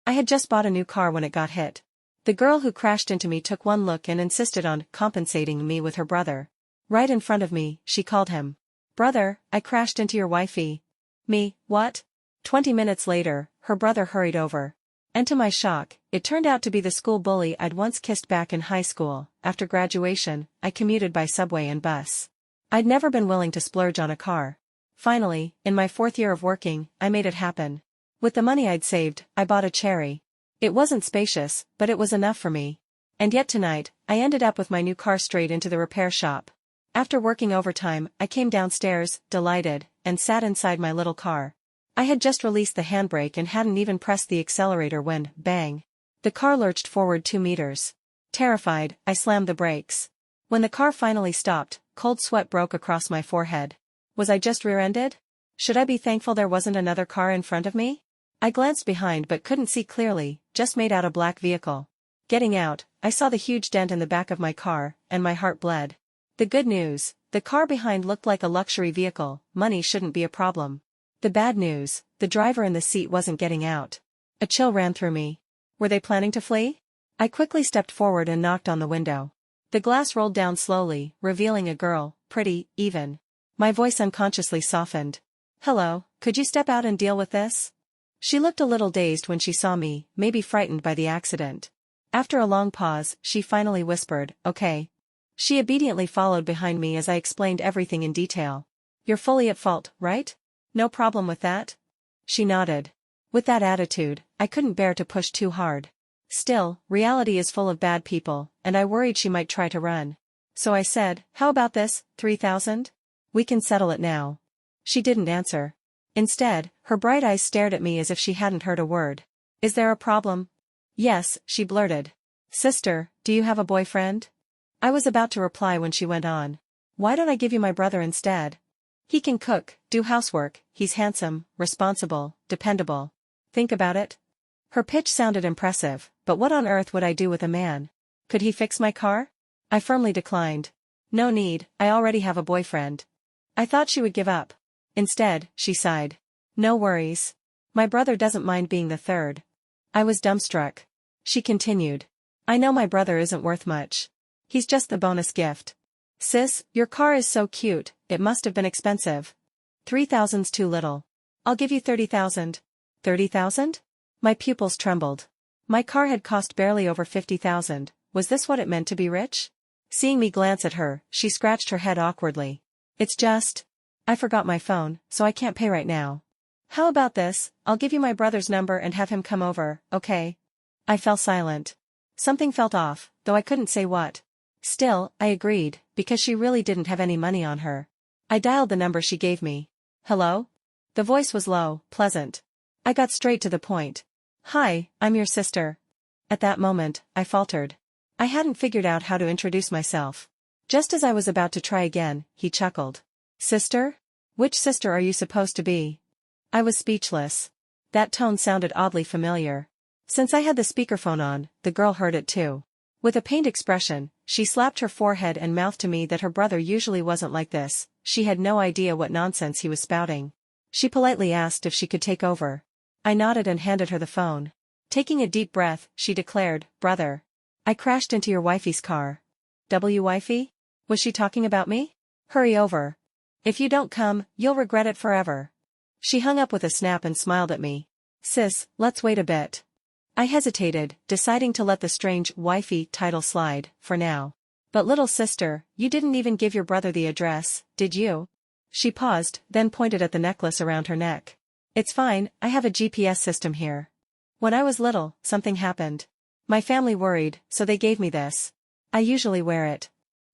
I had just bought a new car when it got hit. The girl who crashed into me took one look and insisted on compensating me with her brother. Right in front of me, she called him. "Brother, I crashed into your wifey." Me, what? 20 minutes later, her brother hurried over. And to my shock, it turned out to be the school bully I'd once kissed back in high school. After graduation, I commuted by subway and bus. I'd never been willing to splurge on a car. Finally, in my 4th year of working, I made it happen. With the money I'd saved, I bought a Cherry. It wasn't spacious, but it was enough for me. And yet tonight, I ended up with my new car straight into the repair shop. After working overtime, I came downstairs, delighted, and sat inside my little car. I had just released the handbrake and hadn't even pressed the accelerator when, bang! The car lurched forward 2 meters. Terrified, I slammed the brakes. When the car finally stopped, cold sweat broke across my forehead. Was I just rear-ended? Should I be thankful there wasn't another car in front of me? I glanced behind but couldn't see clearly, just made out a black vehicle. Getting out, I saw the huge dent in the back of my car, and my heart bled. The good news, the car behind looked like a luxury vehicle, money shouldn't be a problem. The bad news, the driver in the seat wasn't getting out. A chill ran through me. Were they planning to flee? I quickly stepped forward and knocked on the window. The glass rolled down slowly, revealing a girl, pretty, even. My voice unconsciously softened. "Hello, could you step out and deal with this?" She looked a little dazed when she saw me, maybe frightened by the accident. After a long pause, she finally whispered, "Okay." She obediently followed behind me as I explained everything in detail. "You're fully at fault, right? No problem with that?" She nodded. With that attitude, I couldn't bear to push too hard. Still, reality is full of bad people, and I worried she might try to run. So I said, "How about this, 3,000? We can settle it now." She didn't answer. Instead, her bright eyes stared at me as if she hadn't heard a word. "Is there a problem?" "Yes," she blurted. "Sister, do you have a boyfriend?" I was about to reply when she went on. "Why don't I give you my brother instead? He can cook, do housework, he's handsome, responsible, dependable. Think about it." Her pitch sounded impressive, but what on earth would I do with a man? Could he fix my car? I firmly declined. "No need, I already have a boyfriend." I thought she would give up. Instead, she sighed. "No worries. My brother doesn't mind being the third." I was dumbstruck. She continued. "I know my brother isn't worth much. He's just the bonus gift. Sis, your car is so cute, it must have been expensive." "3,000's too little. I'll give you 30,000. 30,000? My pupils trembled. My car had cost barely over 50,000, was this what it meant to be rich? Seeing me glance at her, she scratched her head awkwardly. "It's just... I forgot my phone, so I can't pay right now. How about this, I'll give you my brother's number and have him come over, okay?" I fell silent. Something felt off, though I couldn't say what. Still, I agreed, because she really didn't have any money on her. I dialed the number she gave me. "Hello?" The voice was low, pleasant. I got straight to the point. "Hi, I'm your sister." At that moment, I faltered. I hadn't figured out how to introduce myself. Just as I was about to try again, he chuckled. "Sister? Which sister are you supposed to be?" I was speechless. That tone sounded oddly familiar. Since I had the speakerphone on, the girl heard it too. With a pained expression, she slapped her forehead and mouthed to me that her brother usually wasn't like this. She had no idea what nonsense he was spouting. She politely asked if she could take over. I nodded and handed her the phone. Taking a deep breath, she declared, "Brother. I crashed into your wifey's car." Wifey? Was she talking about me? "Hurry over. If you don't come, you'll regret it forever." She hung up with a snap and smiled at me. "Sis, let's wait a bit." I hesitated, deciding to let the strange wifey title slide, for now. "But little sister, you didn't even give your brother the address, did you?" She paused, then pointed at the necklace around her neck. "It's fine, I have a GPS system here. When I was little, something happened. My family worried, so they gave me this. I usually wear it."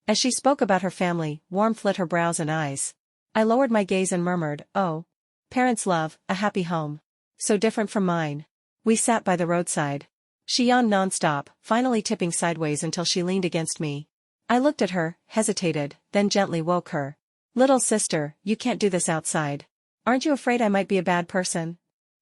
As she spoke about her family, warmth lit her brows and eyes. I lowered my gaze and murmured, "Oh. Parents' love, a happy home. So different from mine." We sat by the roadside. She yawned nonstop, finally tipping sideways until she leaned against me. I looked at her, hesitated, then gently woke her. "Little sister, you can't do this outside. Aren't you afraid I might be a bad person?"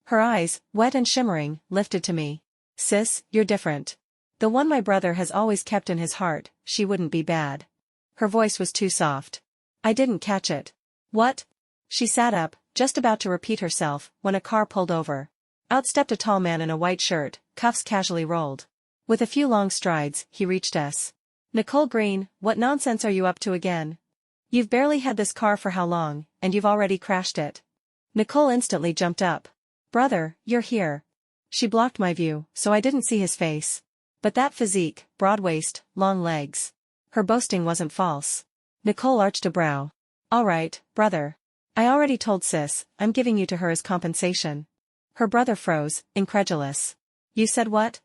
Her eyes, wet and shimmering, lifted to me. "Sis, you're different. The one my brother has always kept in his heart, she wouldn't be bad." Her voice was too soft. I didn't catch it. "What?" She sat up, just about to repeat herself, when a car pulled over. Out stepped a tall man in a white shirt, cuffs casually rolled. With a few long strides, he reached us. Nicole Green, what nonsense are you up to again? You've barely had this car for how long, and you've already crashed it. Nicole instantly jumped up. Brother, you're here. She blocked my view, so I didn't see his face. But that physique, broad waist, long legs. Her boasting wasn't false. Nicole arched a brow. All right, brother. I already told sis, I'm giving you to her as compensation. Her brother froze, incredulous. You said what?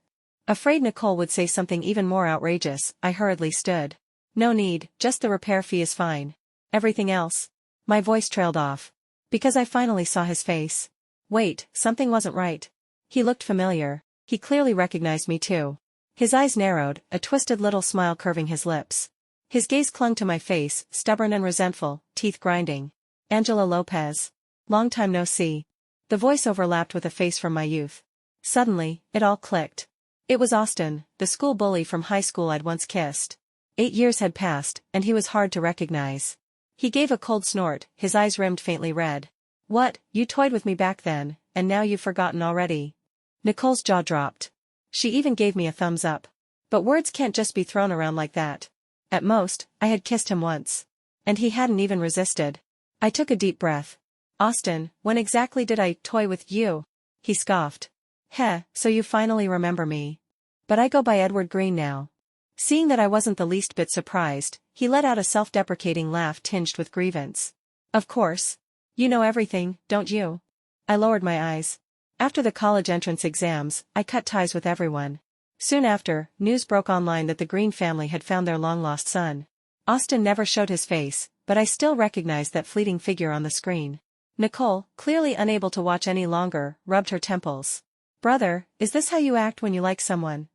Afraid Nicole would say something even more outrageous, I hurriedly stood. No need, just the repair fee is fine. Everything else? My voice trailed off. Because I finally saw his face. Wait, something wasn't right. He looked familiar. He clearly recognized me too. His eyes narrowed, a twisted little smile curving his lips. His gaze clung to my face, stubborn and resentful, teeth grinding. Angela Lopez. Long time no see. The voice overlapped with a face from my youth. Suddenly, it all clicked. It was Austin, the school bully from high school I'd once kissed. 8 years had passed, and he was hard to recognize. He gave a cold snort, his eyes rimmed faintly red. What, you toyed with me back then, and now you've forgotten already? Nicole's jaw dropped. She even gave me a thumbs up. But words can't just be thrown around like that. At most, I had kissed him once. And he hadn't even resisted. I took a deep breath. Austin, when exactly did I toy with you? He scoffed. Heh, so you finally remember me. But I go by Edward Green now. Seeing that I wasn't the least bit surprised, he let out a self-deprecating laugh tinged with grievance. Of course. You know everything, don't you? I lowered my eyes. After the college entrance exams, I cut ties with everyone. Soon after, news broke online that the Green family had found their long-lost son. Austin never showed his face, but I still recognized that fleeting figure on the screen. Nicole, clearly unable to watch any longer, rubbed her temples. Brother, is this how you act when you like someone?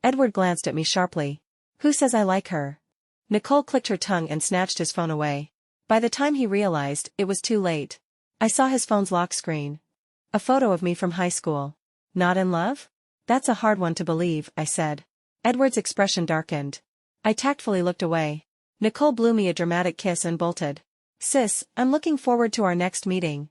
Edward glanced at me sharply. Who says I like her? Nicole clicked her tongue and snatched his phone away. By the time he realized, it was too late. I saw his phone's lock screen. A photo of me from high school. Not in love? That's a hard one to believe, I said. Edward's expression darkened. I tactfully looked away. Nicole blew me a dramatic kiss and bolted. Sis, I'm looking forward to our next meeting.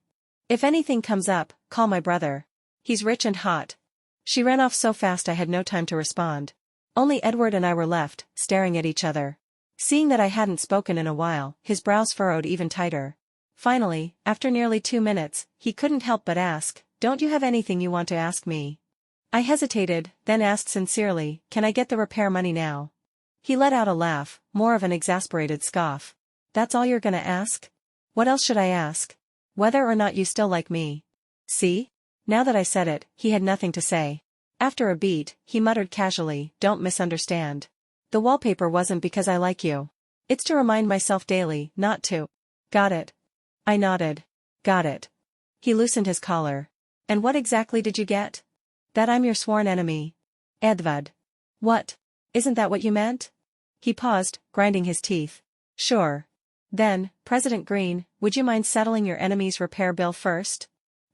If anything comes up, call my brother. He's rich and hot. She ran off so fast I had no time to respond. Only Edward and I were left, staring at each other. Seeing that I hadn't spoken in a while, his brows furrowed even tighter. Finally, after nearly 2 minutes, he couldn't help but ask, Don't you have anything you want to ask me? I hesitated, then asked sincerely, Can I get the repair money now? He let out a laugh, more of an exasperated scoff. That's all you're gonna ask? What else should I ask? Whether or not you still like me. See? Now that I said it, he had nothing to say. After a beat, he muttered casually, Don't misunderstand. The wallpaper wasn't because I like you. It's to remind myself daily, not to. Got it. I nodded. Got it. He loosened his collar. And what exactly did you get? That I'm your sworn enemy. Edvard. What? Isn't that what you meant? He paused, grinding his teeth. Sure. Then, President Green, would you mind settling your enemy's repair bill first?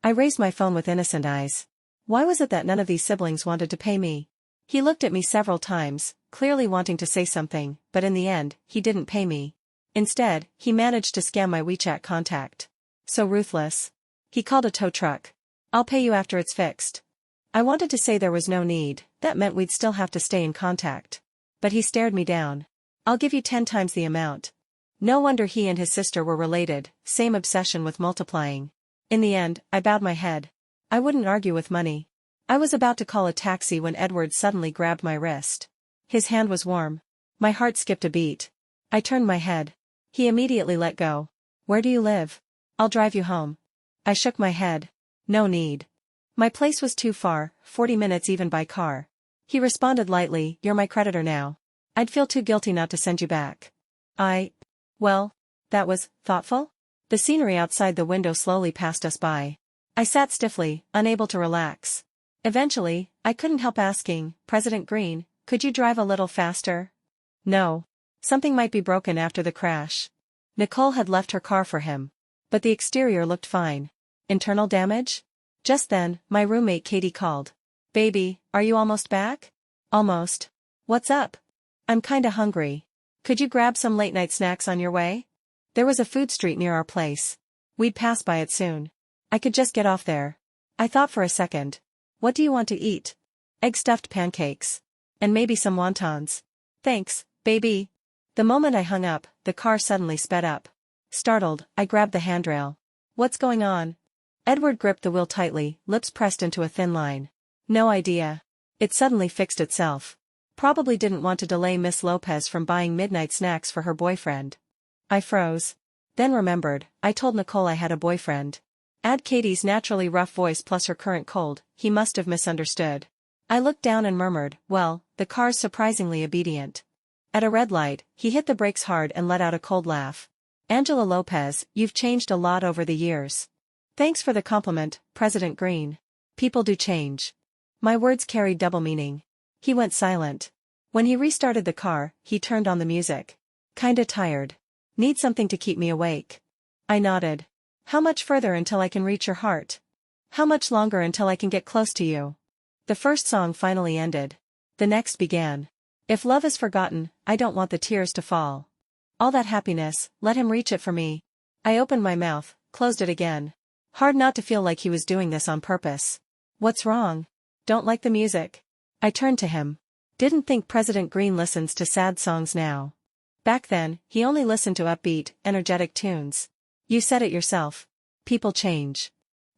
I raised my phone with innocent eyes. Why was it that none of these siblings wanted to pay me? He looked at me several times, clearly wanting to say something, but in the end, he didn't pay me. Instead, he managed to scam my WeChat contact. So ruthless. He called a tow truck. I'll pay you after it's fixed. I wanted to say there was no need, that meant we'd still have to stay in contact. But he stared me down. I'll give you 10 times the amount. No wonder he and his sister were related, same obsession with multiplying. In the end, I bowed my head. I wouldn't argue with money. I was about to call a taxi when Edward suddenly grabbed my wrist. His hand was warm. My heart skipped a beat. I turned my head. He immediately let go. Where do you live? I'll drive you home. I shook my head. No need. My place was too far, 40 minutes even by car. He responded lightly, You're my creditor now. I'd feel too guilty not to send you back. Well, that was thoughtful? The scenery outside the window slowly passed us by. I sat stiffly, unable to relax. Eventually, I couldn't help asking, President Green, could you drive a little faster? No. Something might be broken after the crash. Nicole had left her car for him. But the exterior looked fine. Internal damage? Just then, my roommate Katie called. Baby, are you almost back? Almost. What's up? I'm kinda hungry. Could you grab some late-night snacks on your way? There was a food street near our place. We'd pass by it soon. I could just get off there. I thought for a second. What do you want to eat? Egg stuffed pancakes. And maybe some wontons. Thanks, baby. The moment I hung up, the car suddenly sped up. Startled, I grabbed the handrail. What's going on? Edward gripped the wheel tightly, lips pressed into a thin line. No idea. It suddenly fixed itself. Probably didn't want to delay Miss Lopez from buying midnight snacks for her boyfriend. I froze. Then remembered, I told Nicole I had a boyfriend. Add Katie's naturally rough voice plus her current cold, he must have misunderstood. I looked down and murmured, well, the car's surprisingly obedient. At a red light, he hit the brakes hard and let out a cold laugh. Angela Lopez, you've changed a lot over the years. Thanks for the compliment, President Green. People do change. My words carried double meaning. He went silent. When he restarted the car, he turned on the music. Kinda tired. Need something to keep me awake. I nodded. How much further until I can reach your heart? How much longer until I can get close to you? The first song finally ended. The next began. If love is forgotten, I don't want the tears to fall. All that happiness, let him reach it for me. I opened my mouth, closed it again. Hard not to feel like he was doing this on purpose. What's wrong? Don't like the music? I turned to him. Didn't think President Green listens to sad songs now. Back then, he only listened to upbeat, energetic tunes. You said it yourself. People change.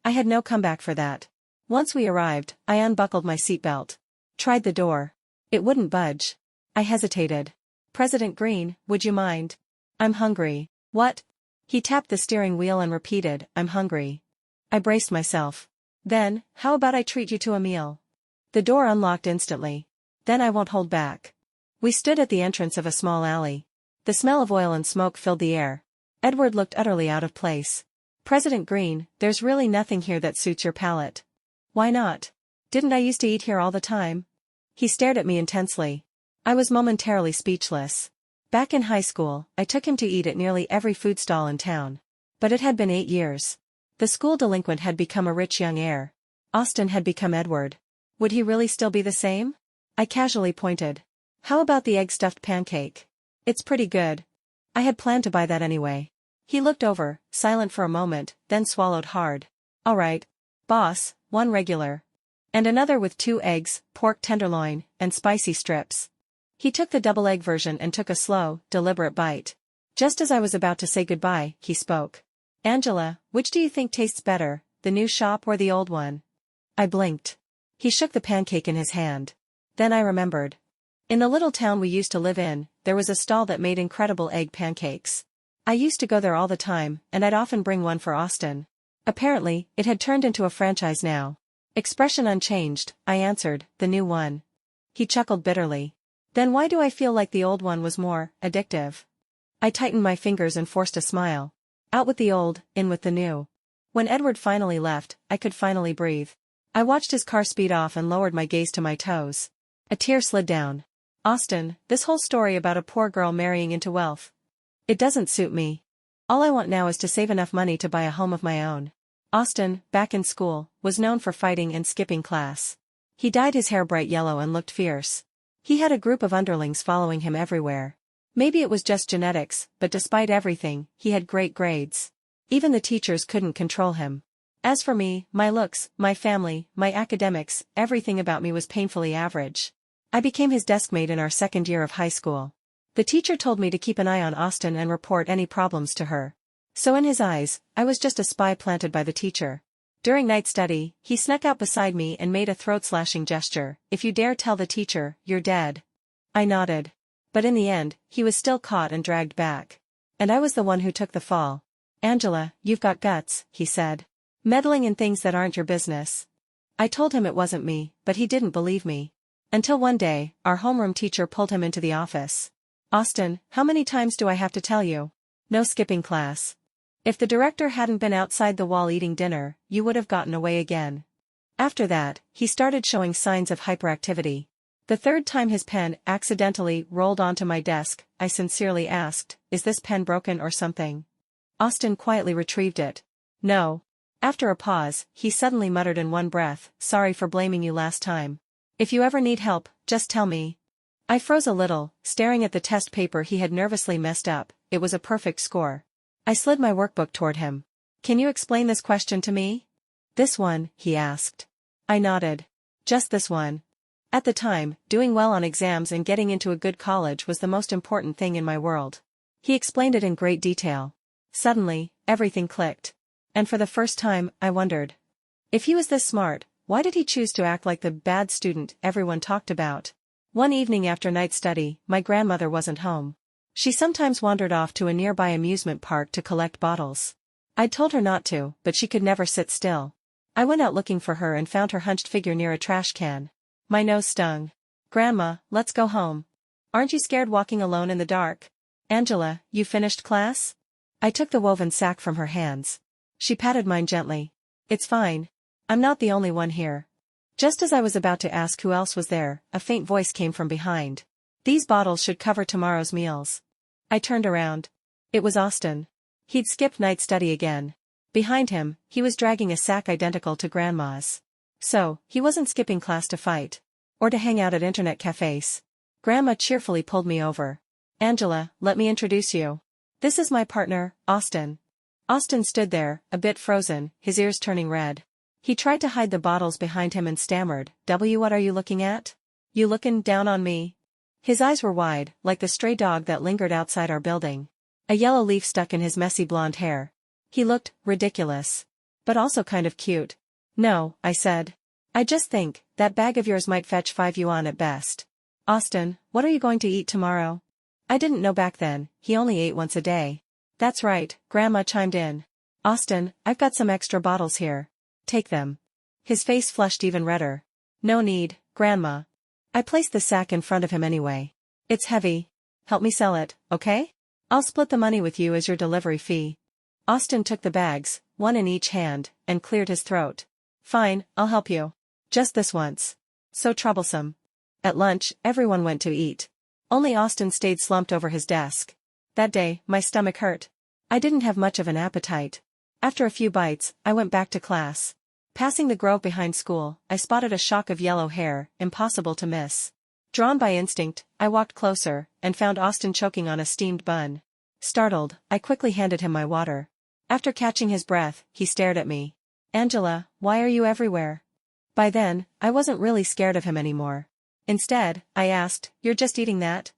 I had no comeback for that. Once we arrived, I unbuckled my seatbelt. Tried the door. It wouldn't budge. I hesitated. President Green, would you mind? I'm hungry. What? He tapped the steering wheel and repeated, I'm hungry. I braced myself. Then, how about I treat you to a meal? The door unlocked instantly. Then I won't hold back. We stood at the entrance of a small alley. The smell of oil and smoke filled the air. Edward looked utterly out of place. President Green, there's really nothing here that suits your palate. Why not? Didn't I used to eat here all the time? He stared at me intensely. I was momentarily speechless. Back in high school, I took him to eat at nearly every food stall in town. But it had been 8 years. The school delinquent had become a rich young heir. Austin had become Edward. Would he really still be the same? I casually pointed. How about the egg-stuffed pancake? It's pretty good. I had planned to buy that anyway. He looked over, silent for a moment, then swallowed hard. All right. Boss, one regular. And another with 2 eggs, pork tenderloin, and spicy strips. He took the double egg version and took a slow, deliberate bite. Just as I was about to say goodbye, he spoke. Angela, which do you think tastes better, the new shop or the old one? I blinked. He shook the pancake in his hand. Then I remembered. In the little town we used to live in, there was a stall that made incredible egg pancakes. I used to go there all the time, and I'd often bring one for Austin. Apparently, it had turned into a franchise now. Expression unchanged, I answered, the new one. He chuckled bitterly. Then why do I feel like the old one was more addictive? I tightened my fingers and forced a smile. Out with the old, in with the new. When Edward finally left, I could finally breathe. I watched his car speed off and lowered my gaze to my toes. A tear slid down. Austin, this whole story about a poor girl marrying into wealth. It doesn't suit me. All I want now is to save enough money to buy a home of my own. Austin, back in school, was known for fighting and skipping class. He dyed his hair bright yellow and looked fierce. He had a group of underlings following him everywhere. Maybe it was just genetics, but despite everything, he had great grades. Even the teachers couldn't control him. As for me, my looks, my family, my academics, everything about me was painfully average. I became his deskmate in our second year of high school. The teacher told me to keep an eye on Austin and report any problems to her. So in his eyes, I was just a spy planted by the teacher. During night study, he snuck out beside me and made a throat-slashing gesture. If you dare tell the teacher, you're dead. I nodded. But in the end, he was still caught and dragged back. And I was the one who took the fall. Angela, you've got guts, he said. Meddling in things that aren't your business. I told him it wasn't me, but he didn't believe me. Until one day, our homeroom teacher pulled him into the office. Austin, how many times do I have to tell you? No skipping class. If the director hadn't been outside the wall eating dinner, you would have gotten away again. After that, he started showing signs of hyperactivity. The third time his pen accidentally rolled onto my desk, I sincerely asked, is this pen broken or something? Austin quietly retrieved it. No. After a pause, he suddenly muttered in one breath, sorry for blaming you last time. If you ever need help, just tell me. I froze a little, staring at the test paper he had nervously messed up. It was a perfect score. I slid my workbook toward him. Can you explain this question to me? This one, he asked. I nodded. Just this one. At the time, doing well on exams and getting into a good college was the most important thing in my world. He explained it in great detail. Suddenly, everything clicked. And for the first time, I wondered. If he was this smart, why did he choose to act like the bad student everyone talked about? One evening after night study, my grandmother wasn't home. She sometimes wandered off to a nearby amusement park to collect bottles. I'd told her not to, but she could never sit still. I went out looking for her and found her hunched figure near a trash can. My nose stung. Grandma, let's go home. Aren't you scared walking alone in the dark? Angela, you finished class? I took the woven sack from her hands. She patted mine gently. It's fine. I'm not the only one here. Just as I was about to ask who else was there, a faint voice came from behind. These bottles should cover tomorrow's meals. I turned around. It was Austin. He'd skipped night study again. Behind him, he was dragging a sack identical to Grandma's. So, he wasn't skipping class to fight. Or to hang out at internet cafes. Grandma cheerfully pulled me over. Angela, let me introduce you. This is my partner, Austin. Austin stood there, a bit frozen, his ears turning red. He tried to hide the bottles behind him and stammered, What are you looking at? You lookin' down on me? His eyes were wide, like the stray dog that lingered outside our building. A yellow leaf stuck in his messy blonde hair. He looked ridiculous. But also kind of cute. No, I said. I just think, that bag of yours might fetch 5 yuan at best. Austin, what are you going to eat tomorrow? I didn't know back then, he only ate once a day. That's right, Grandma chimed in. Austin, I've got some extra bottles here. Take them. His face flushed even redder. No need, Grandma. I placed the sack in front of him anyway. It's heavy. Help me sell it, okay? I'll split the money with you as your delivery fee. Austin took the bags, one in each hand, and cleared his throat. Fine, I'll help you. Just this once. So troublesome. At lunch, everyone went to eat. Only Austin stayed slumped over his desk. That day, my stomach hurt. I didn't have much of an appetite. After a few bites, I went back to class. Passing the grove behind school, I spotted a shock of yellow hair, impossible to miss. Drawn by instinct, I walked closer, and found Austin choking on a steamed bun. Startled, I quickly handed him my water. After catching his breath, he stared at me. Angela, why are you everywhere? By then, I wasn't really scared of him anymore. Instead, I asked, You're just eating that?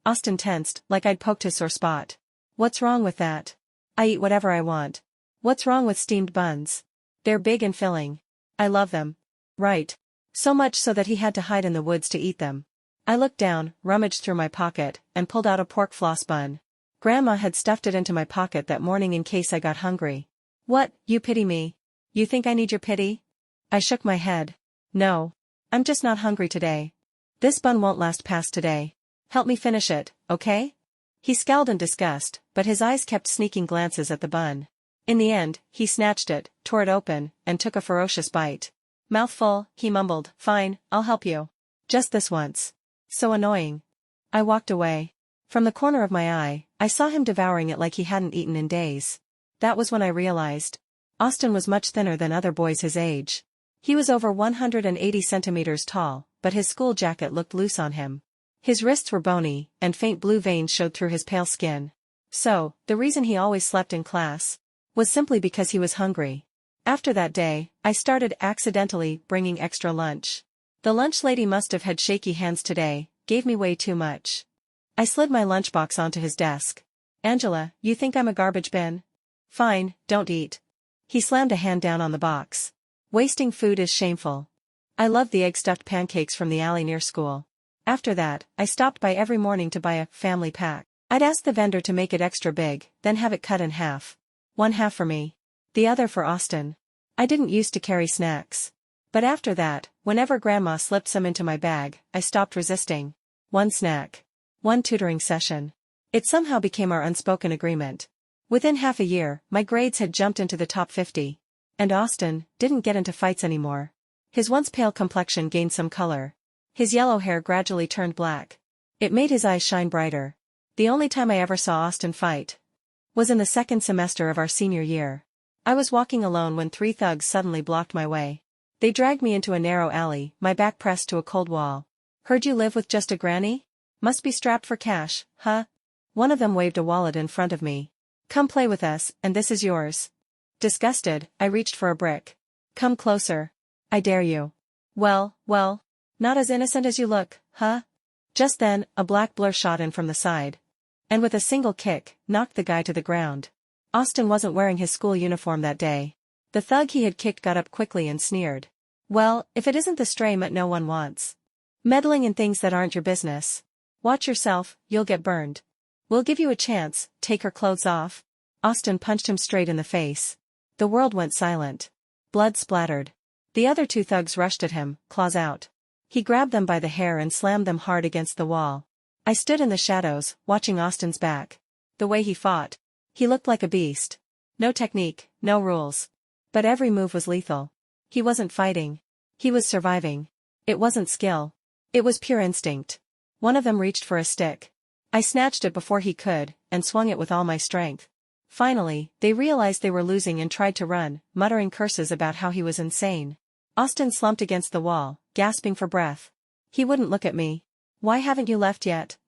Austin tensed, like I'd poked his sore spot. What's wrong with that? I eat whatever I want. What's wrong with steamed buns? They're big and filling. I love them. Right. So much so that he had to hide in the woods to eat them. I looked down, rummaged through my pocket, and pulled out a pork floss bun. Grandma had stuffed it into my pocket that morning in case I got hungry. What, you pity me? You think I need your pity? I shook my head. No. I'm just not hungry today. This bun won't last past today. Help me finish it, okay? He scowled in disgust, but his eyes kept sneaking glances at the bun. In the end, he snatched it, tore it open, and took a ferocious bite. Mouth full, he mumbled, Fine, I'll help you. Just this once. So annoying. I walked away. From the corner of my eye, I saw him devouring it like he hadn't eaten in days. That was when I realized. Austin was much thinner than other boys his age. He was over 180 centimeters tall, but his school jacket looked loose on him. His wrists were bony, and faint blue veins showed through his pale skin. So, the reason he always slept in class was simply because he was hungry. After that day, I started accidentally bringing extra lunch. The lunch lady must have had shaky hands today, gave me way too much. I slid my lunchbox onto his desk. Angela, you think I'm a garbage bin? Fine, don't eat. He slammed a hand down on the box. Wasting food is shameful. I loved the egg-stuffed pancakes from the alley near school. After that, I stopped by every morning to buy a family pack. I'd ask the vendor to make it extra big, then have it cut in half. One half for me. The other for Austin. I didn't used to carry snacks. But after that, whenever Grandma slipped some into my bag, I stopped resisting. One snack. One tutoring session. It somehow became our unspoken agreement. Within half a year, my grades had jumped into the top 50. And Austin didn't get into fights anymore. His once pale complexion gained some color. His yellow hair gradually turned black. It made his eyes shine brighter. The only time I ever saw Austin fight was in the second semester of our senior year. I was walking alone when 3 thugs suddenly blocked my way. They dragged me into a narrow alley, my back pressed to a cold wall. Heard you live with just a granny? Must be strapped for cash, huh? One of them waved a wallet in front of me. Come play with us, and this is yours. Disgusted, I reached for a brick. Come closer. I dare you. Well, not as innocent as you look, huh? Just then, a black blur shot in from the side. And with a single kick, knocked the guy to the ground. Austin wasn't wearing his school uniform that day. The thug he had kicked got up quickly and sneered. Well, if it isn't the stray mutt no one wants. Meddling in things that aren't your business. Watch yourself, you'll get burned. We'll give you a chance, take her clothes off. Austin punched him straight in the face. The world went silent. Blood splattered. The other two thugs rushed at him, claws out. He grabbed them by the hair and slammed them hard against the wall. I stood in the shadows, watching Austin's back. The way he fought. He looked like a beast. No technique, no rules. But every move was lethal. He wasn't fighting. He was surviving. It wasn't skill. It was pure instinct. One of them reached for a stick. I snatched it before he could, and swung it with all my strength. Finally, they realized they were losing and tried to run, muttering curses about how he was insane. Austin slumped against the wall, gasping for breath. He wouldn't look at me. Why haven't you left yet?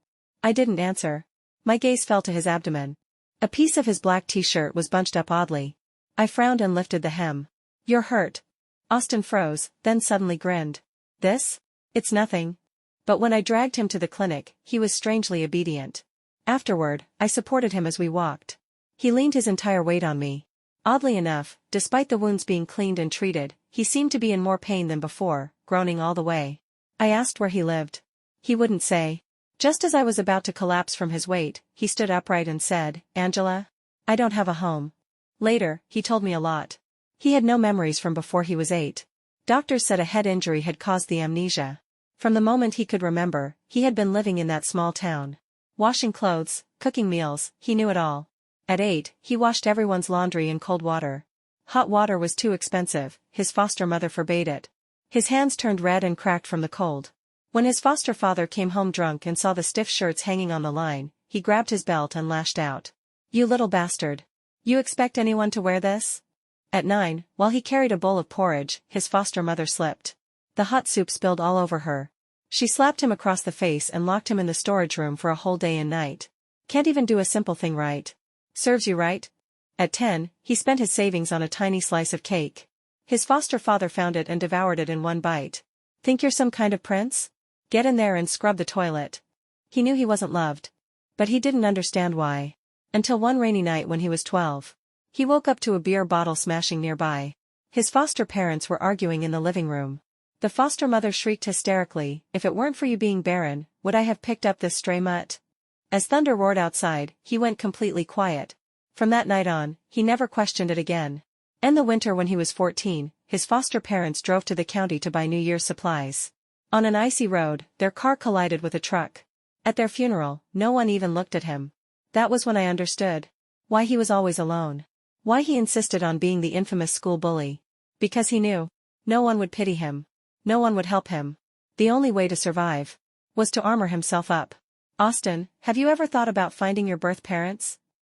I didn't answer. My gaze fell to his abdomen. A piece of his black t-shirt was bunched up oddly. I frowned and lifted the hem. You're hurt. Austin froze, then suddenly grinned. This? It's nothing. But when I dragged him to the clinic, he was strangely obedient. Afterward, I supported him as we walked. He leaned his entire weight on me. Oddly enough, despite the wounds being cleaned and treated, he seemed to be in more pain than before, groaning all the way. I asked where he lived. He wouldn't say. Just as I was about to collapse from his weight, he stood upright and said, Angela? I don't have a home. Later, he told me a lot. He had no memories from before he was 8. Doctors said a head injury had caused the amnesia. From the moment he could remember, he had been living in that small town. Washing clothes, cooking meals, he knew it all. At 8, he washed everyone's laundry in cold water. Hot water was too expensive, his foster mother forbade it. His hands turned red and cracked from the cold. When his foster father came home drunk and saw the stiff shirts hanging on the line, he grabbed his belt and lashed out. You little bastard. You expect anyone to wear this? At 9, while he carried a bowl of porridge, his foster mother slipped. The hot soup spilled all over her. She slapped him across the face and locked him in the storage room for a whole day and night. Can't even do a simple thing right. Serves you right? At 10, he spent his savings on a tiny slice of cake. His foster father found it and devoured it in one bite. Think you're some kind of prince? Get in there and scrub the toilet. He knew he wasn't loved. But he didn't understand why. Until one rainy night when he was 12. He woke up to a beer bottle smashing nearby. His foster parents were arguing in the living room. The foster mother shrieked hysterically, if it weren't for you being barren, would I have picked up this stray mutt? As thunder roared outside, he went completely quiet. From that night on, he never questioned it again. In the winter when he was 14, his foster parents drove to the county to buy New Year's supplies. On an icy road, their car collided with a truck. At their funeral, no one even looked at him. That was when I understood. Why he was always alone. Why he insisted on being the infamous school bully. Because he knew. No one would pity him. No one would help him. The only way to survive was to armor himself up. Austin, have you ever thought about finding your birth parents?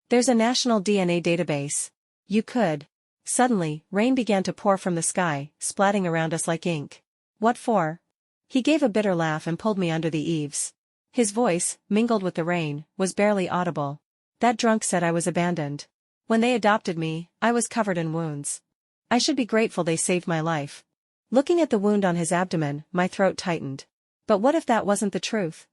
There's a national DNA database. You could. Suddenly, rain began to pour from the sky, splatting around us like ink. What for? He gave a bitter laugh and pulled me under the eaves. His voice, mingled with the rain, was barely audible. That drunk said I was abandoned. When they adopted me, I was covered in wounds. I should be grateful they saved my life. Looking at the wound on his abdomen, my throat tightened. But what if that wasn't the truth?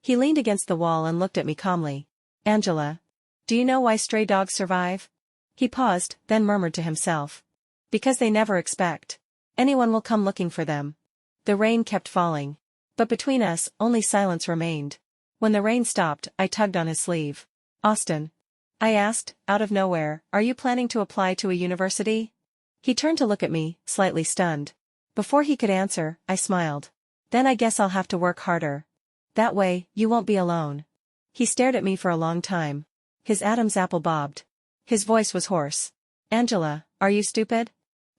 He leaned against the wall and looked at me calmly. Angela. Do you know why stray dogs survive? He paused, then murmured to himself. Because they never expect. Anyone will come looking for them. The rain kept falling. But between us, only silence remained. When the rain stopped, I tugged on his sleeve. Austin. I asked, out of nowhere, are you planning to apply to a university? He turned to look at me, slightly stunned. Before he could answer, I smiled. Then I guess I'll have to work harder. That way, you won't be alone. He stared at me for a long time. His Adam's apple bobbed. His voice was hoarse. Angela, are you stupid?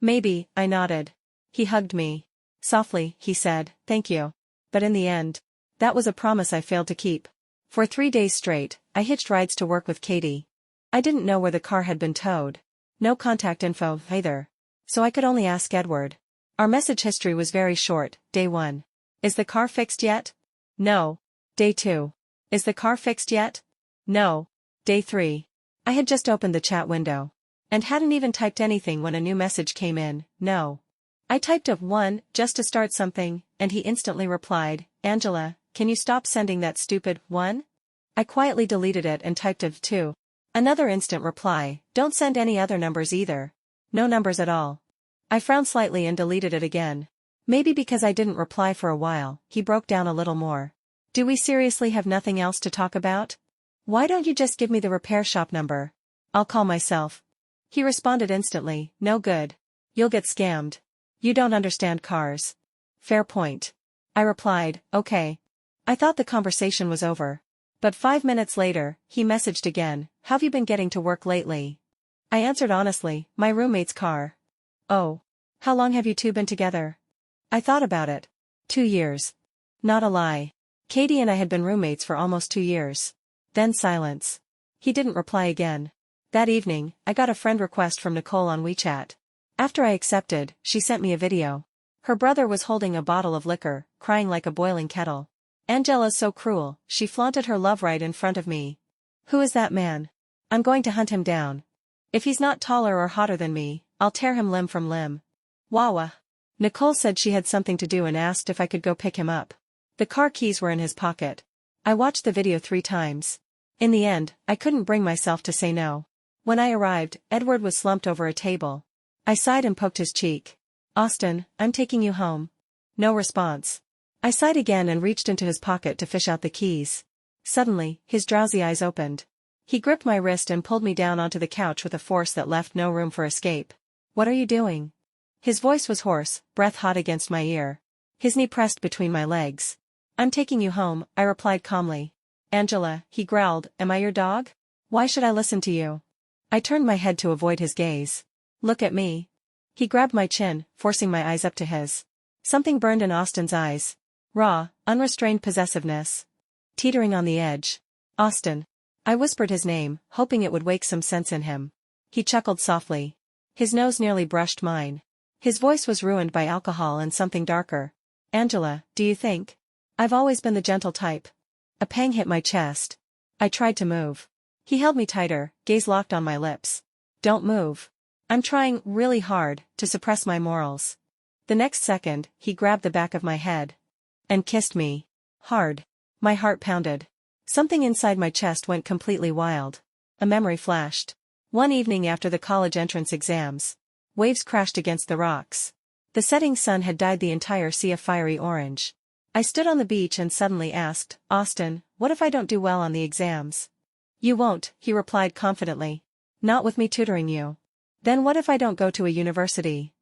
Maybe, I nodded. He hugged me. Softly, he said, thank you. But in the end, that was a promise I failed to keep. For 3 days straight, I hitched rides to work with Katie. I didn't know where the car had been towed. No contact info, either. So I could only ask Edward. Our message history was very short. Day 1. Is the car fixed yet? No. Day 2. Is the car fixed yet? No. Day 3. I had just opened the chat window. And hadn't even typed anything when a new message came in. No. I typed a 1 just to start something, and he instantly replied, Angela, can you stop sending that stupid 1? I quietly deleted it and typed a 2. Another instant reply, don't send any other numbers either. No numbers at all. I frowned slightly and deleted it again. Maybe because I didn't reply for a while, he broke down a little more. Do we seriously have nothing else to talk about? Why don't you just give me the repair shop number? I'll call myself. He responded instantly, no good. You'll get scammed. You don't understand cars. Fair point. I replied, okay. I thought the conversation was over. But 5 minutes later, he messaged again, how've you been getting to work lately? I answered honestly, my roommate's car. Oh. How long have you two been together? I thought about it. 2 years. Not a lie. Katie and I had been roommates for almost 2 years. Then silence. He didn't reply again. That evening, I got a friend request from Nicole on WeChat. After I accepted, she sent me a video. Her brother was holding a bottle of liquor, crying like a boiling kettle. Angela's so cruel, she flaunted her love right in front of me. Who is that man? I'm going to hunt him down. If he's not taller or hotter than me, I'll tear him limb from limb. Wawa. Nicole said she had something to do and asked if I could go pick him up. The car keys were in his pocket. I watched the video 3 times. In the end, I couldn't bring myself to say no. When I arrived, Edward was slumped over a table. I sighed and poked his cheek. Austin, I'm taking you home. No response. I sighed again and reached into his pocket to fish out the keys. Suddenly, his drowsy eyes opened. He gripped my wrist and pulled me down onto the couch with a force that left no room for escape. What are you doing? His voice was hoarse, breath hot against my ear. His knee pressed between my legs. I'm taking you home, I replied calmly. Angela, he growled, am I your dog? Why should I listen to you? I turned my head to avoid his gaze. Look at me. He grabbed my chin, forcing my eyes up to his. Something burned in Austin's eyes. Raw, unrestrained possessiveness. Teetering on the edge. Austin. I whispered his name, hoping it would wake some sense in him. He chuckled softly. His nose nearly brushed mine. His voice was ruined by alcohol and something darker. Angela, do you think? I've always been the gentle type. A pang hit my chest. I tried to move. He held me tighter, gaze locked on my lips. Don't move. I'm trying really hard to suppress my morals. The next second, he grabbed the back of my head. And kissed me. Hard. My heart pounded. Something inside my chest went completely wild. A memory flashed. One evening after the college entrance exams. Waves crashed against the rocks. The setting sun had dyed the entire sea a fiery orange. I stood on the beach and suddenly asked, Austin, what if I don't do well on the exams? You won't, he replied confidently. Not with me tutoring you. Then what if I don't go to a university?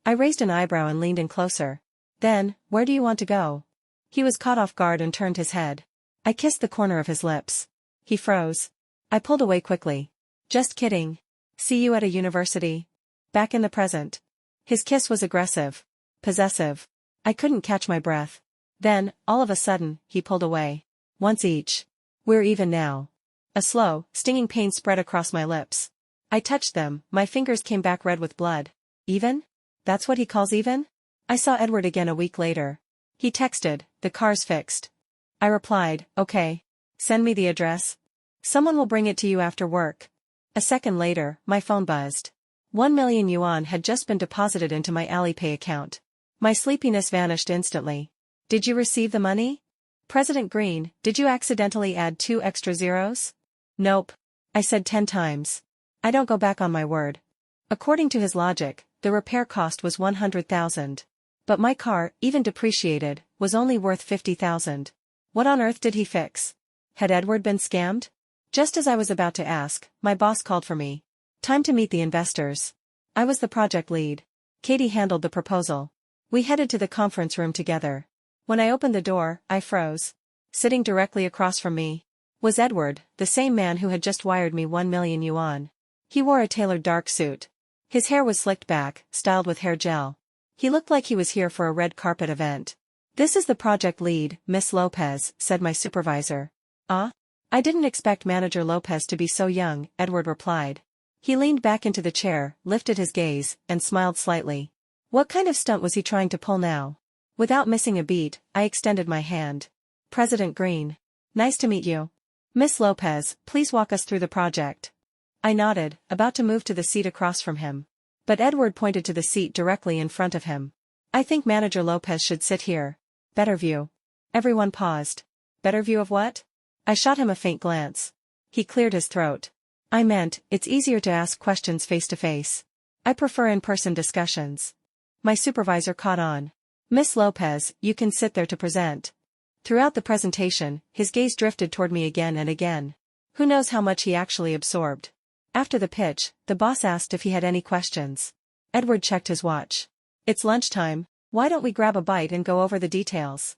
I raised an eyebrow and leaned in closer. Then, where do you want to go? He was caught off guard and turned his head. I kissed the corner of his lips. He froze. I pulled away quickly. Just kidding. See you at a university. Back in the present. His kiss was aggressive. Possessive. I couldn't catch my breath. Then, all of a sudden, he pulled away. Once each. We're even now. A slow, stinging pain spread across my lips. I touched them, my fingers came back red with blood. Even? That's what he calls even? I saw Edward again a week later. He texted, the car's fixed. I replied, okay. Send me the address. Someone will bring it to you after work. A second later, my phone buzzed. 1 million yuan had just been deposited into my Alipay account. My sleepiness vanished instantly. Did you receive the money? President Green, did you accidentally add 2 extra zeros? Nope. I said 10 times. I don't go back on my word. According to his logic, the repair cost was 100,000. But my car, even depreciated, was only worth 50,000. What on earth did he fix? Had Edward been scammed? Just as I was about to ask, my boss called for me. Time to meet the investors. I was the project lead. Katie handled the proposal. We headed to the conference room together. When I opened the door, I froze. Sitting directly across from me was Edward, the same man who had just wired me 1 million yuan. He wore a tailored dark suit. His hair was slicked back, styled with hair gel. He looked like he was here for a red carpet event. This is the project lead, Miss Lopez, said my supervisor. Ah? I didn't expect Manager Lopez to be so young, Edward replied. He leaned back into the chair, lifted his gaze, and smiled slightly. What kind of stunt was he trying to pull now? Without missing a beat, I extended my hand. President Green. Nice to meet you. Miss Lopez, please walk us through the project. I nodded, about to move to the seat across from him. But Edward pointed to the seat directly in front of him. I think Manager Lopez should sit here. Better view. Everyone paused. Better view of what? I shot him a faint glance. He cleared his throat. I meant, it's easier to ask questions face to face. I prefer in-person discussions. My supervisor caught on. Miss Lopez, you can sit there to present. Throughout the presentation, his gaze drifted toward me again and again. Who knows how much he actually absorbed. After the pitch, the boss asked if he had any questions. Edward checked his watch. It's lunchtime, why don't we grab a bite and go over the details?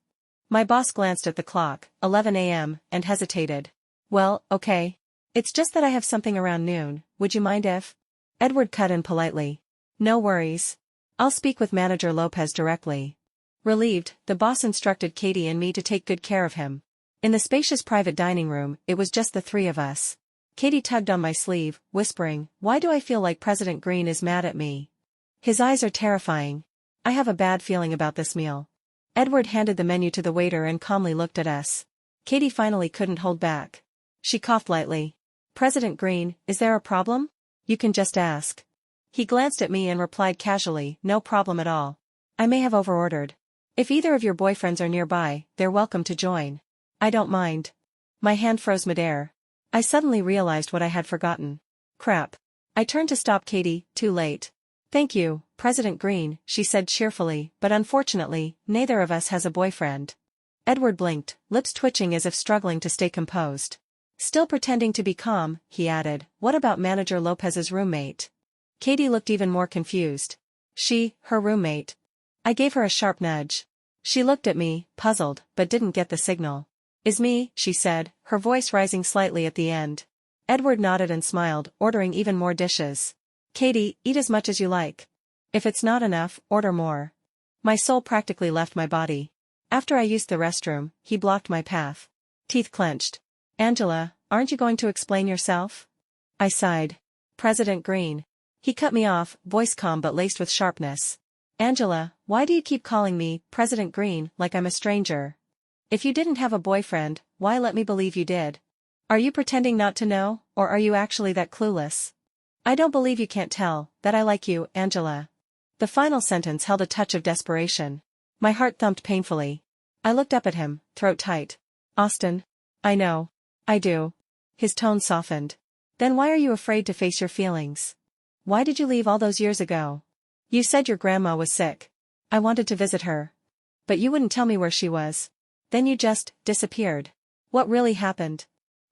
My boss glanced at the clock, 11 a.m., and hesitated. Well, okay. It's just that I have something around noon, would you mind if? Edward cut in politely. No worries. I'll speak with Manager Lopez directly. Relieved, the boss instructed Katie and me to take good care of him. In the spacious private dining room, it was just the three of us. Katie tugged on my sleeve, whispering, why do I feel like President Green is mad at me? His eyes are terrifying. I have a bad feeling about this meal. Edward handed the menu to the waiter and calmly looked at us. Katie finally couldn't hold back. She coughed lightly. President Green, is there a problem? You can just ask. He glanced at me and replied casually, no problem at all. I may have overordered. If either of your boyfriends are nearby, they're welcome to join. I don't mind. My hand froze midair. I suddenly realized what I had forgotten. Crap. I turned to stop Katie, too late. Thank you, President Green, she said cheerfully, but unfortunately, neither of us has a boyfriend. Edward blinked, lips twitching as if struggling to stay composed. Still pretending to be calm, he added, what about Manager Lopez's roommate? Katie looked even more confused. Her roommate. I gave her a sharp nudge. She looked at me, puzzled, but didn't get the signal. Is me, she said, her voice rising slightly at the end. Edward nodded and smiled, ordering even more dishes. Katie, eat as much as you like. If it's not enough, order more. My soul practically left my body. After I used the restroom, he blocked my path. Teeth clenched. Angela, aren't you going to explain yourself? I sighed. President Green. He cut me off, voice calm but laced with sharpness. Angela, why do you keep calling me, President Green, like I'm a stranger? If you didn't have a boyfriend, why let me believe you did? Are you pretending not to know, or are you actually that clueless? I don't believe you can't tell, that I like you, Angela. The final sentence held a touch of desperation. My heart thumped painfully. I looked up at him, throat tight. Austin. I know. I do. His tone softened. Then why are you afraid to face your feelings? Why did you leave all those years ago? You said your grandma was sick. I wanted to visit her. But you wouldn't tell me where she was. Then you just disappeared. What really happened?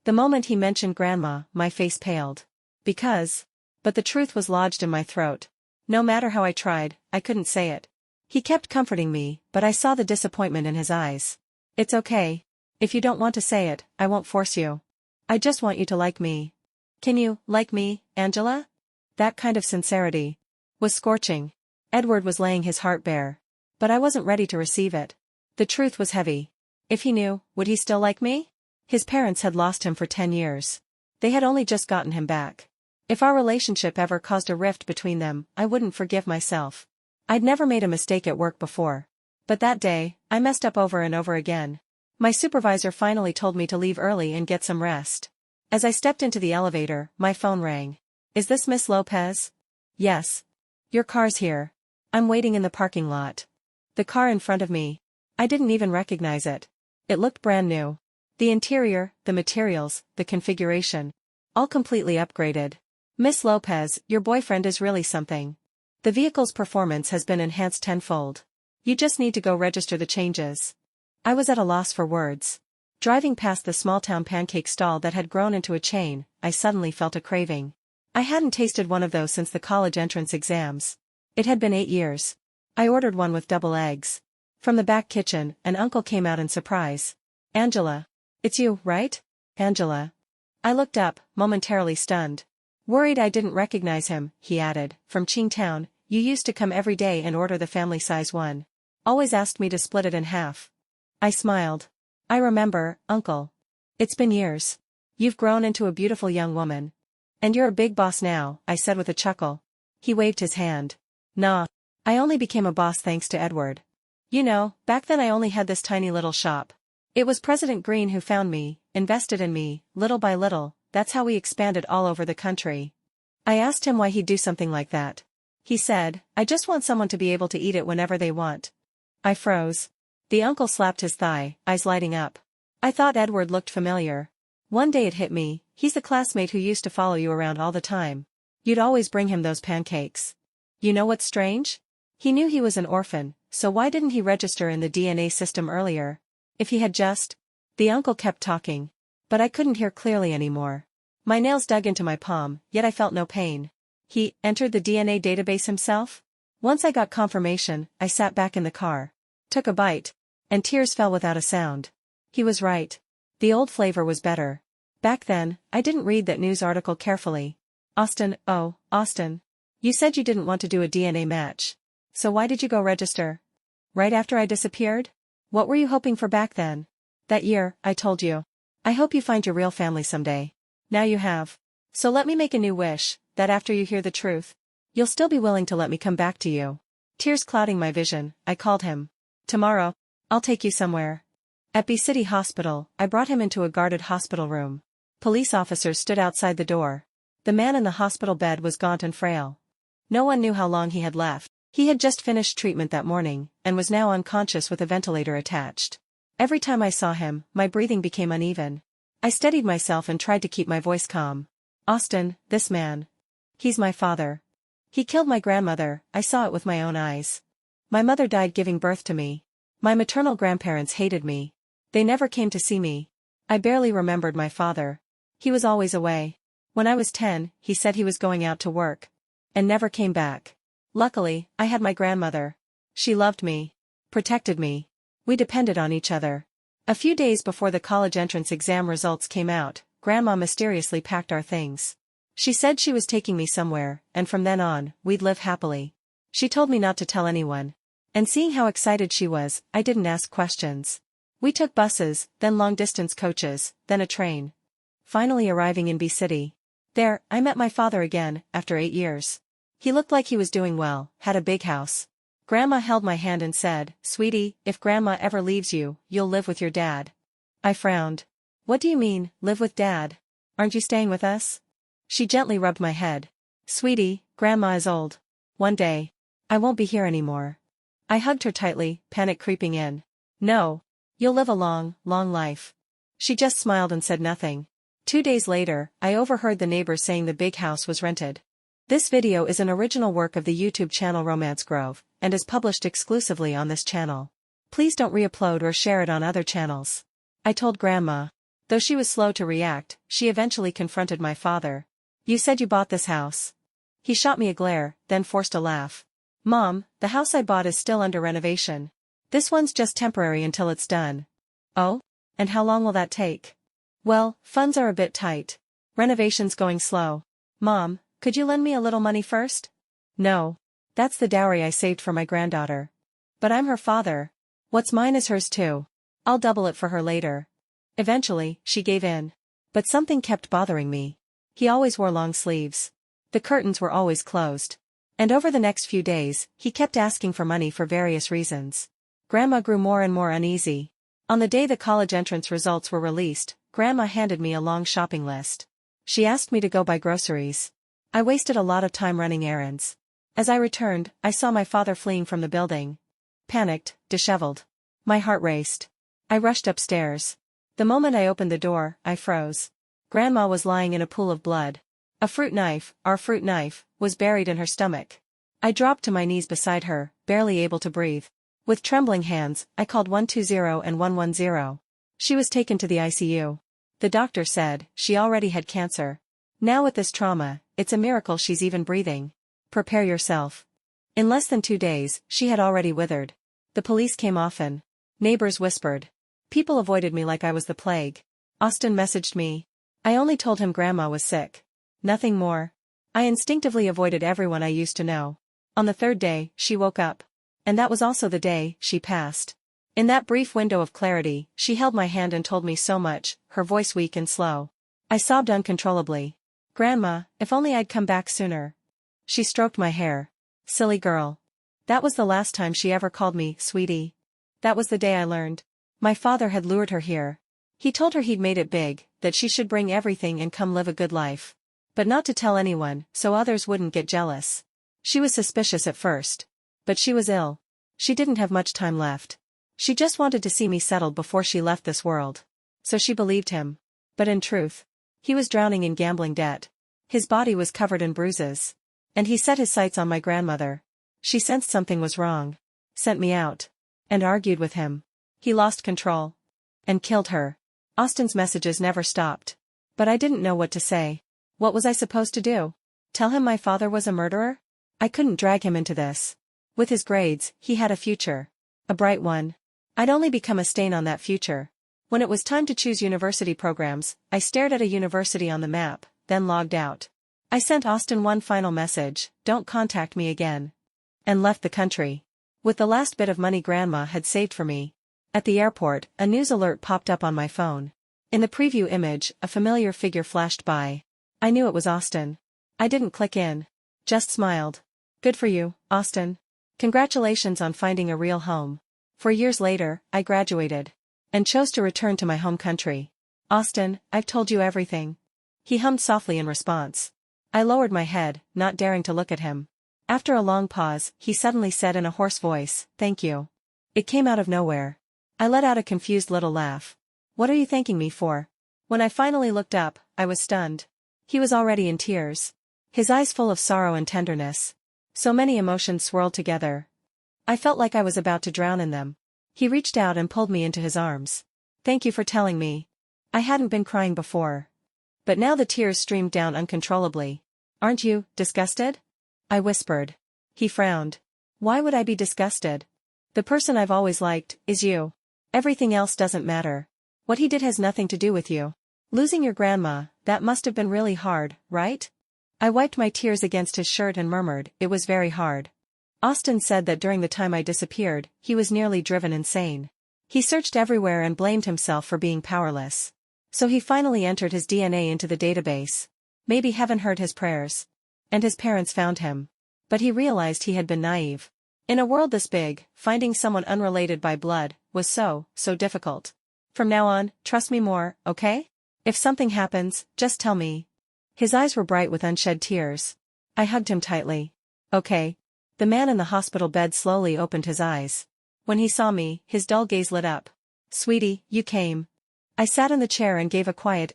The moment he mentioned grandma, my face paled. But the truth was lodged in my throat. No matter how I tried, I couldn't say it. He kept comforting me, but I saw the disappointment in his eyes. It's okay. If you don't want to say it, I won't force you. I just want you to like me. Can you, like me, Angela? That kind of sincerity was scorching. Edward was laying his heart bare. But I wasn't ready to receive it. The truth was heavy. If he knew, would he still like me? His parents had lost him for 10 years. They had only just gotten him back. If our relationship ever caused a rift between them, I wouldn't forgive myself. I'd never made a mistake at work before. But that day, I messed up over and over again. My supervisor finally told me to leave early and get some rest. As I stepped into the elevator, my phone rang. Is this Miss Lopez? Yes. Your car's here. I'm waiting in the parking lot. The car in front of me. I didn't even recognize it. It looked brand new. The interior, the materials, the configuration. All completely upgraded. Miss Lopez, your boyfriend is really something. The vehicle's performance has been enhanced tenfold. You just need to go register the changes. I was at a loss for words. Driving past the small-town pancake stall that had grown into a chain, I suddenly felt a craving. I hadn't tasted one of those since the college entrance exams. It had been 8 years. I ordered one with double eggs. From the back kitchen, an uncle came out in surprise. Angela. It's you, right? Angela. I looked up, momentarily stunned. Worried I didn't recognize him, he added, from Qingtown, you used to come every day and order the family-size one. Always asked me to split it in half. I smiled. I remember, uncle. It's been years. You've grown into a beautiful young woman. And you're a big boss now, I said with a chuckle. He waved his hand. Nah. I only became a boss thanks to Edward. You know, back then I only had this tiny little shop. It was President Green who found me, invested in me, little by little, that's how we expanded all over the country. I asked him why he'd do something like that. He said, I just want someone to be able to eat it whenever they want. I froze. The uncle slapped his thigh, eyes lighting up. I thought Edward looked familiar. One day it hit me, he's the classmate who used to follow you around all the time. You'd always bring him those pancakes. You know what's strange? He knew he was an orphan, so why didn't he register in the DNA system earlier? If he had just... The uncle kept talking. But I couldn't hear clearly anymore. My nails dug into my palm, yet I felt no pain. He entered the DNA database himself? Once I got confirmation, I sat back in the car. Took a bite. And tears fell without a sound. He was right. The old flavor was better. Back then, I didn't read that news article carefully. Austin, oh, Austin. You said you didn't want to do a DNA match. So why did you go register? Right after I disappeared? What were you hoping for back then? That year, I told you. I hope you find your real family someday. Now you have. So let me make a new wish, that after you hear the truth, you'll still be willing to let me come back to you. Tears clouding my vision, I called him. Tomorrow, I'll take you somewhere. At B City Hospital, I brought him into a guarded hospital room. Police officers stood outside the door. The man in the hospital bed was gaunt and frail. No one knew how long he had left. He had just finished treatment that morning, and was now unconscious with a ventilator attached. Every time I saw him, my breathing became uneven. I steadied myself and tried to keep my voice calm. Austin, this man. He's my father. He killed my grandmother, I saw it with my own eyes. My mother died giving birth to me. My maternal grandparents hated me. They never came to see me. I barely remembered my father. He was always away. When I was 10, he said he was going out to work. And never came back. Luckily, I had my grandmother. She loved me. Protected me. We depended on each other. A few days before the college entrance exam results came out, Grandma mysteriously packed our things. She said she was taking me somewhere, and from then on, we'd live happily. She told me not to tell anyone. And seeing how excited she was, I didn't ask questions. We took buses, then long-distance coaches, then a train. Finally arriving in B City. There, I met my father again, after 8 years. He looked like he was doing well, had a big house. Grandma held my hand and said, Sweetie, if Grandma ever leaves you, you'll live with your dad. I frowned. What do you mean, live with Dad? Aren't you staying with us? She gently rubbed my head. Sweetie, Grandma is old. One day, I won't be here anymore. I hugged her tightly, panic creeping in. No. You'll live a long, long life. She just smiled and said nothing. 2 days later, I overheard the neighbors saying the big house was rented. This video is an original work of the YouTube channel Romance Grove, and is published exclusively on this channel. Please don't re-upload or share it on other channels. I told Grandma. Though she was slow to react, she eventually confronted my father. You said you bought this house. He shot me a glare, then forced a laugh. Mom, the house I bought is still under renovation. This one's just temporary until it's done. Oh? And how long will that take? Well, funds are a bit tight. Renovation's going slow. Mom, could you lend me a little money first? No. That's the dowry I saved for my granddaughter. But I'm her father. What's mine is hers too. I'll double it for her later. Eventually, she gave in. But something kept bothering me. He always wore long sleeves. The curtains were always closed. And over the next few days, he kept asking for money for various reasons. Grandma grew more and more uneasy. On the day the college entrance results were released, Grandma handed me a long shopping list. She asked me to go buy groceries. I wasted a lot of time running errands. As I returned, I saw my father fleeing from the building. Panicked, disheveled. My heart raced. I rushed upstairs. The moment I opened the door, I froze. Grandma was lying in a pool of blood. A fruit knife, our fruit knife, was buried in her stomach. I dropped to my knees beside her, barely able to breathe. With trembling hands, I called 120 and 110. She was taken to the ICU. The doctor said, she already had cancer. Now with this trauma, it's a miracle she's even breathing. Prepare yourself. In less than 2 days, she had already withered. The police came often. Neighbors whispered. People avoided me like I was the plague. Austin messaged me. I only told him Grandma was sick. Nothing more. I instinctively avoided everyone I used to know. On the 3rd day, she woke up. And that was also the day she passed. In that brief window of clarity, she held my hand and told me so much, her voice weak and slow. I sobbed uncontrollably. Grandma, if only I'd come back sooner. She stroked my hair. Silly girl. That was the last time she ever called me sweetie. That was the day I learned. My father had lured her here. He told her he'd made it big, that she should bring everything and come live a good life. But not to tell anyone, so others wouldn't get jealous. She was suspicious at first. But she was ill. She didn't have much time left. She just wanted to see me settled before she left this world. So she believed him. But in truth, he was drowning in gambling debt. His body was covered in bruises. And he set his sights on my grandmother. She sensed something was wrong. Sent me out. And argued with him. He lost control. And killed her. Austin's messages never stopped. But I didn't know what to say. What was I supposed to do? Tell him my father was a murderer? I couldn't drag him into this. With his grades, he had a future. A bright one. I'd only become a stain on that future. When it was time to choose university programs, I stared at a university on the map, then logged out. I sent Austin one final message, "Don't contact me again." And left the country. With the last bit of money Grandma had saved for me. At the airport, a news alert popped up on my phone. In the preview image, a familiar figure flashed by. I knew it was Austin. I didn't click in. Just smiled. Good for you, Austin. Congratulations on finding a real home. 4 years later, I graduated. And chose to return to my home country. Austin, I've told you everything. He hummed softly in response. I lowered my head, not daring to look at him. After a long pause, he suddenly said in a hoarse voice, "Thank you." It came out of nowhere. I let out a confused little laugh. What are you thanking me for? When I finally looked up, I was stunned. He was already in tears. His eyes full of sorrow and tenderness. So many emotions swirled together. I felt like I was about to drown in them. He reached out and pulled me into his arms. Thank you for telling me. I hadn't been crying before. But now the tears streamed down uncontrollably. Aren't you disgusted? I whispered. He frowned. Why would I be disgusted? The person I've always liked is you. Everything else doesn't matter. What he did has nothing to do with you. Losing your grandma, that must have been really hard, right? I wiped my tears against his shirt and murmured, it was very hard. Austin said that during the time I disappeared, he was nearly driven insane. He searched everywhere and blamed himself for being powerless. So he finally entered his DNA into the database. Maybe heaven heard his prayers. And his parents found him. But he realized he had been naive. In a world this big, finding someone unrelated by blood was so difficult. From now on, trust me more, okay? If something happens, just tell me. His eyes were bright with unshed tears. I hugged him tightly. Okay. The man in the hospital bed slowly opened his eyes. When he saw me, his dull gaze lit up. Sweetie, you came. I sat in the chair and gave a quiet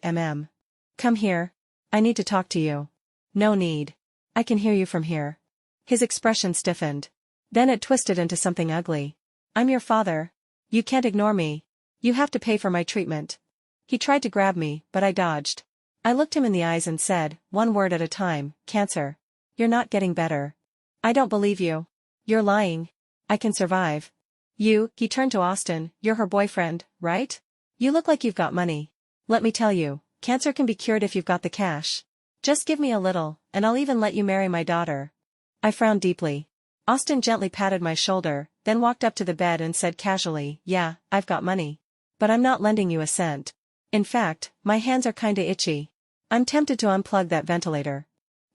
Come here. I need to talk to you. No need. I can hear you from here. His expression stiffened. Then it twisted into something ugly. I'm your father. You can't ignore me. You have to pay for my treatment. He tried to grab me, but I dodged. I looked him in the eyes and said, one word at a time, cancer. You're not getting better. I don't believe you. You're lying. I can survive. He turned to Austin, you're her boyfriend, right? You look like you've got money. Let me tell you, cancer can be cured if you've got the cash. Just give me a little, and I'll even let you marry my daughter. I frowned deeply. Austin gently patted my shoulder, then walked up to the bed and said casually, yeah, I've got money. But I'm not lending you a cent. In fact, my hands are kinda itchy. I'm tempted to unplug that ventilator.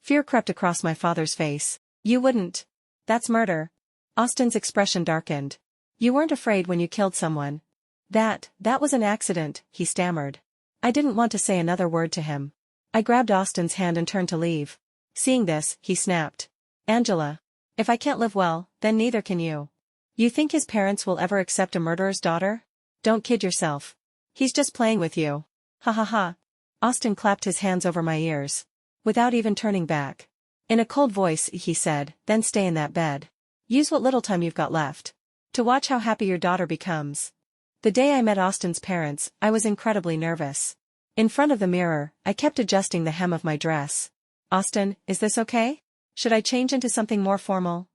Fear crept across my father's face. You wouldn't. That's murder. Austin's expression darkened. You weren't afraid when you killed someone. That was an accident, he stammered. I didn't want to say another word to him. I grabbed Austin's hand and turned to leave. Seeing this, he snapped. Angela. If I can't live well, then neither can you. You think his parents will ever accept a murderer's daughter? Don't kid yourself. He's just playing with you. Ha ha ha. Austin clapped his hands over my ears. Without even turning back. In a cold voice, he said, then stay in that bed. Use what little time you've got left. To watch how happy your daughter becomes. The day I met Austin's parents, I was incredibly nervous. In front of the mirror, I kept adjusting the hem of my dress. Austin, is this okay? Should I change into something more formal?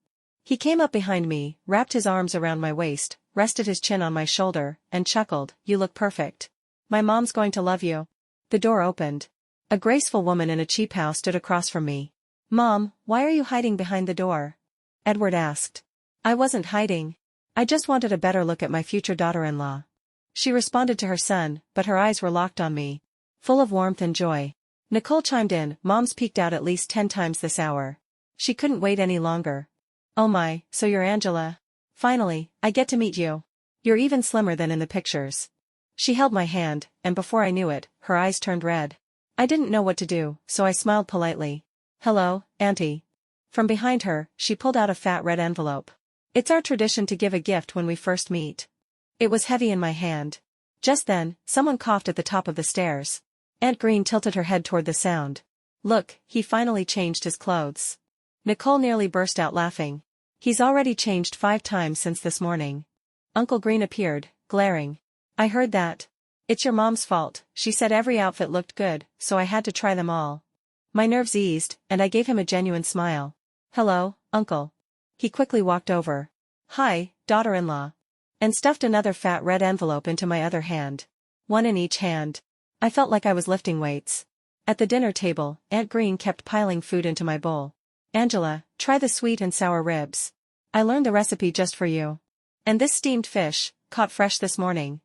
He came up behind me, wrapped his arms around my waist, rested his chin on my shoulder, and chuckled, you look perfect. My mom's going to love you. The door opened. A graceful woman in a cheaphouse stood across from me. Mom, why are you hiding behind the door? Edward asked. I wasn't hiding. I just wanted a better look at my future daughter-in-law. She responded to her son, but her eyes were locked on me. Full of warmth and joy. Nicole chimed in, Mom's peeked out at least 10 times this hour. She couldn't wait any longer. Oh my, so you're Angela. Finally, I get to meet you. You're even slimmer than in the pictures. She held my hand, and before I knew it, her eyes turned red. I didn't know what to do, so I smiled politely. Hello, Auntie. From behind her, she pulled out a fat red envelope. It's our tradition to give a gift when we first meet. It was heavy in my hand. Just then, someone coughed at the top of the stairs. Aunt Green tilted her head toward the sound. Look, he finally changed his clothes. Nicole nearly burst out laughing. He's already changed 5 times since this morning. Uncle Green appeared, glaring. I heard that. It's your mom's fault. She said every outfit looked good, so I had to try them all. My nerves eased, and I gave him a genuine smile. Hello, Uncle. He quickly walked over. Hi, daughter-in-law. And stuffed another fat red envelope into my other hand. One in each hand. I felt like I was lifting weights. At the dinner table, Aunt Green kept piling food into my bowl. Angela, try the sweet and sour ribs. I learned the recipe just for you. And this steamed fish, caught fresh this morning.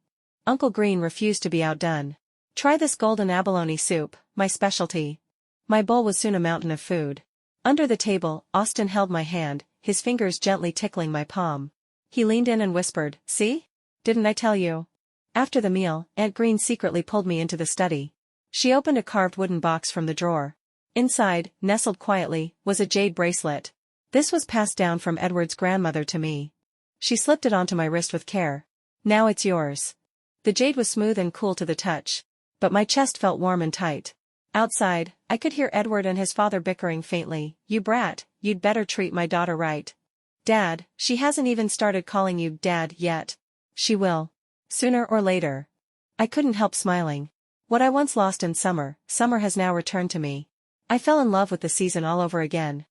Uncle Green refused to be outdone. Try this golden abalone soup, my specialty. My bowl was soon a mountain of food. Under the table, Austin held my hand, his fingers gently tickling my palm. He leaned in and whispered, See? Didn't I tell you? After the meal, Aunt Green secretly pulled me into the study. She opened a carved wooden box from the drawer. Inside, nestled quietly, was a jade bracelet. This was passed down from Edward's grandmother to me. She slipped it onto my wrist with care. Now it's yours. The jade was smooth and cool to the touch. But my chest felt warm and tight. Outside, I could hear Edward and his father bickering faintly. You brat, you'd better treat my daughter right. Dad, she hasn't even started calling you Dad yet. She will. Sooner or later. I couldn't help smiling. What I once lost in summer has now returned to me. I fell in love with the season all over again.